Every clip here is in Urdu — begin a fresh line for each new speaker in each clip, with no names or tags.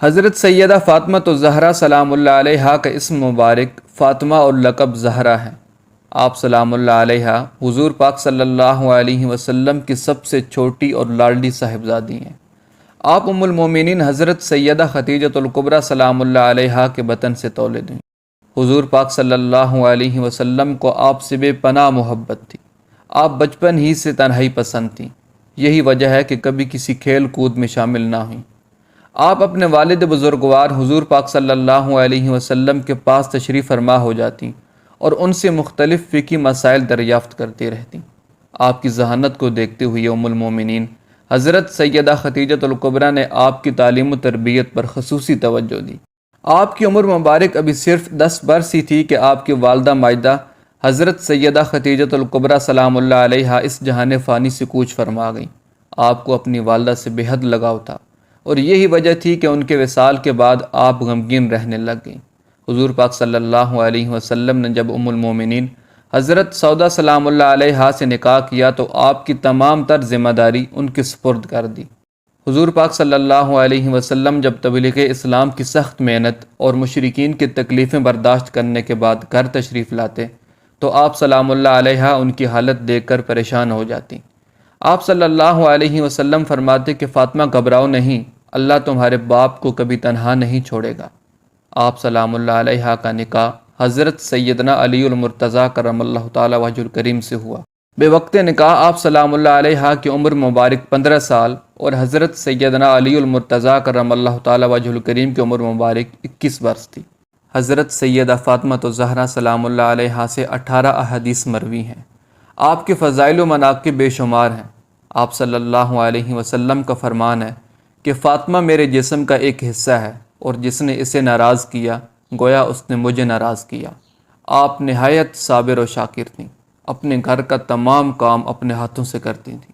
حضرت سیدہ فاطمہ الزہرا سلام اللہ علیہا کا اسم مبارک فاطمہ اور لقب زہرا ہے۔ آپ سلام اللہ علیہا حضور پاک صلی اللہ علیہ وسلم کی سب سے چھوٹی اور لاڈلی صاحبزادی ہیں۔ آپ ام المومنین حضرت سیدہ خدیجۃ الکبریٰ سلام اللہ علیہا کے بطن سے تولد ہوئیں۔ حضور پاک صلی اللہ علیہ وسلم کو آپ سے بے پناہ محبت تھی۔ آپ بچپن ہی سے تنہائی پسند تھیں، یہی وجہ ہے کہ کبھی کسی کھیل کود میں شامل نہ ہوئیں۔ آپ اپنے والد بزرگوار حضور پاک صلی اللہ علیہ وسلم کے پاس تشریف فرما ہو جاتی اور ان سے مختلف فقہی مسائل دریافت کرتی رہتی۔ آپ کی ذہانت کو دیکھتے ہوئے ام المومنین حضرت سیدہ خدیجۃ الکبریٰ نے آپ کی تعلیم و تربیت پر خصوصی توجہ دی۔ آپ کی عمر مبارک ابھی صرف 10 برس ہی تھی کہ آپ کی والدہ ماجدہ حضرت سیدہ خدیجۃ الکبریٰ سلام اللہ علیہا اس جہان فانی سے کوچ فرما گئیں۔ آپ کو اپنی والدہ سے بے حد لگاؤ تھا اور یہی وجہ تھی کہ ان کے وصال کے بعد آپ غمگین رہنے لگ گئیں۔ حضور پاک صلی اللہ علیہ وسلم نے جب ام المومنین حضرت سودا سلام اللہ علیہا سے نکاح کیا تو آپ کی تمام تر ذمہ داری ان کے سپرد کر دی۔ حضور پاک صلی اللہ علیہ وسلم جب تبلیغ اسلام کی سخت محنت اور مشرکین کی تکلیفیں برداشت کرنے کے بعد گھر تشریف لاتے تو آپ سلام اللہ علیہا ان کی حالت دیکھ کر پریشان ہو جاتی۔ آپ صلی اللہ علیہ وسلم فرماتے کہ فاطمہ گھبراؤ نہیں، اللہ تمہارے باپ کو کبھی تنہا نہیں چھوڑے گا۔ آپ سلام اللہ علیہا کا نکاح حضرت سیدنا علی المرتضیٰ کرم اللہ تعالی وجہ الکریم سے ہوا۔ بے وقت نکاح آپ سلام اللہ علیہا کی عمر مبارک 15 سال اور حضرت سیدنا علی المرتضیٰ کرم اللہ تعالی وجہ الکریم کی عمر مبارک 21 برس تھی۔ حضرت سیدہ فاطمہ الزہرا سلام اللہ علیہا سے 18 احادیث مروی ہیں۔ آپ کے فضائل و مناقب بے شمار ہیں۔ آپ صلی اللہ علیہ وسلم کا فرمان ہے کہ فاطمہ میرے جسم کا ایک حصہ ہے اور جس نے اسے ناراض کیا گویا اس نے مجھے ناراض کیا۔ آپ نہایت صابر و شاکر تھیں، اپنے گھر کا تمام کام اپنے ہاتھوں سے کرتی تھیں۔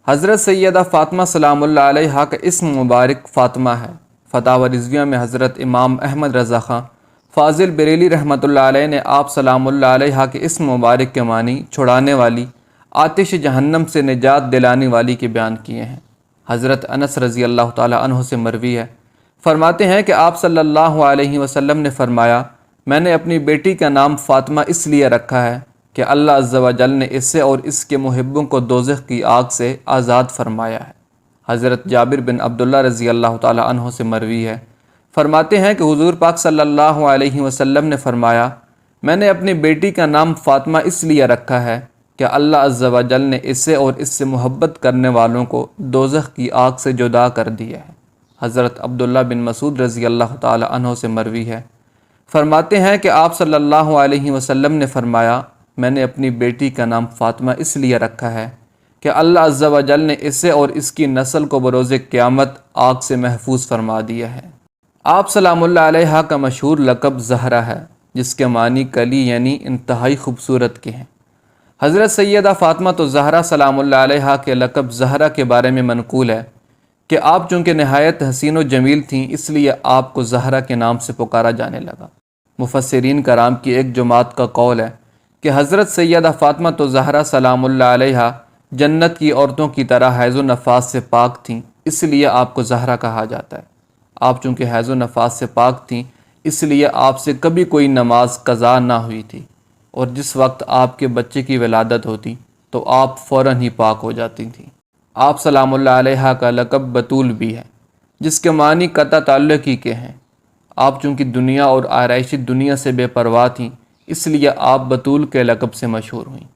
حضرت سیدہ فاطمہ سلام اللہ علیہا کا اسم مبارک فاطمہ ہے۔ فتاوی رضویہ میں حضرت امام احمد رضا خان فاضل بریلی رحمۃ اللہ علیہ نے آپ سلام اللہ علیہا کے اسم مبارک کے معنی چھڑانے والی، آتش جہنم سے نجات دلانے والی کے بیان کیے ہیں۔ حضرت انس رضی اللہ تعالی عنہ سے مروی ہے، فرماتے ہیں کہ آپ صلی اللہ علیہ وسلم نے فرمایا، میں نے اپنی بیٹی کا نام فاطمہ اس لیے رکھا ہے کہ اللہ عز و جل نے اسے اور اس کے محبوں کو دوزخ کی آگ سے آزاد فرمایا ہے۔ حضرت جابر بن عبداللہ رضی اللہ تعالی عنہ سے مروی ہے، فرماتے ہیں کہ حضور پاک صلی اللہ علیہ وسلم نے فرمایا، میں نے اپنی بیٹی کا نام فاطمہ اس لیے رکھا ہے کہ اللہ عز و جل نے اسے اور اس سے محبت کرنے والوں کو دوزخ کی آگ سے جدا کر دیا ہے۔ حضرت عبداللہ بن مسعود رضی اللہ تعالی عنہ سے مروی ہے، فرماتے ہیں کہ آپ صلی اللہ علیہ وسلم نے فرمایا، میں نے اپنی بیٹی کا نام فاطمہ اس لیے رکھا ہے کہ اللہ عز و جل نے اسے اور اس کی نسل کو بروز قیامت آگ سے محفوظ فرما دیا ہے۔ آپ سلام اللہ علیہا کا مشہور لقب زہرا ہے، جس کے معنی کلی یعنی انتہائی خوبصورت کے ہیں۔ حضرت سیدہ فاطمہ الزہرا سلام اللہ علیہا کے لقب زہرا کے بارے میں منقول ہے کہ آپ چونکہ نہایت حسین و جمیل تھیں اس لیے آپ کو زہرا کے نام سے پکارا جانے لگا۔ مفسرین کرام کی ایک جماعت کا قول ہے کہ حضرت سیدہ فاطمہ الزہرا سلام اللہ علیہا جنت کی عورتوں کی طرح حیض و نفاس سے پاک تھیں، اس لیے آپ کو زہرا کہا جاتا ہے۔ آپ چونکہ حیض و نفاس سے پاک تھیں اس لیے آپ سے کبھی کوئی نماز قضا نہ ہوئی تھی، اور جس وقت آپ کے بچے کی ولادت ہوتی تو آپ فوراً ہی پاک ہو جاتی تھیں۔ آپ سلام اللہ علیہا کا لقب بتول بھی ہے، جس کے معنی قطع تعلق ہی کے ہیں۔ آپ چونکہ دنیا اور آرائشی دنیا سے بے پرواہ تھیں اس لیے آپ بتول کے لقب سے مشہور ہوئیں۔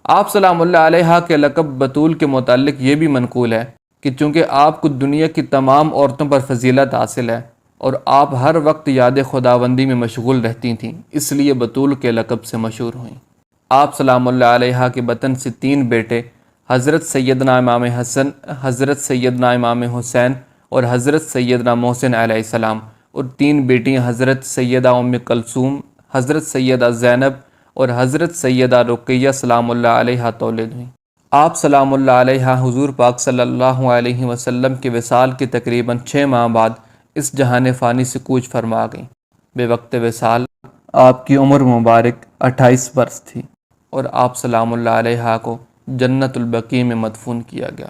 آپ سلام اللہ علیہا کے لقب بتول کے متعلق یہ بھی منقول ہے کہ چونکہ آپ کو دنیا کی تمام عورتوں پر فضیلت حاصل ہے اور آپ ہر وقت یاد خداوندی میں مشغول رہتی تھیں اس لیے بتول کے لقب سے مشہور ہوئیں۔ آپ سلام اللہ علیہا کے بطن سے 3 بیٹے حضرت سیدنا امام حسن، حضرت سیدنا امام حسین اور حضرت سیدنا محسن علیہ السلام، اور 3 بیٹیاں حضرت سیدہ ام کلثوم، حضرت سیدہ زینب اور حضرت سیدہ رقیہ سلام اللہ علیہا تولد ہوئیں۔ آپ سلام اللہ علیہا حضور پاک صلی اللہ علیہ وسلم کے وصال کے تقریباً 6 ماہ بعد اس جہان فانی سے کوچ فرما گئیں۔ بے وقت وصال آپ کی عمر مبارک 28 برس تھی اور آپ سلام اللہ علیہا کو جنت البقیع میں مدفون کیا گیا۔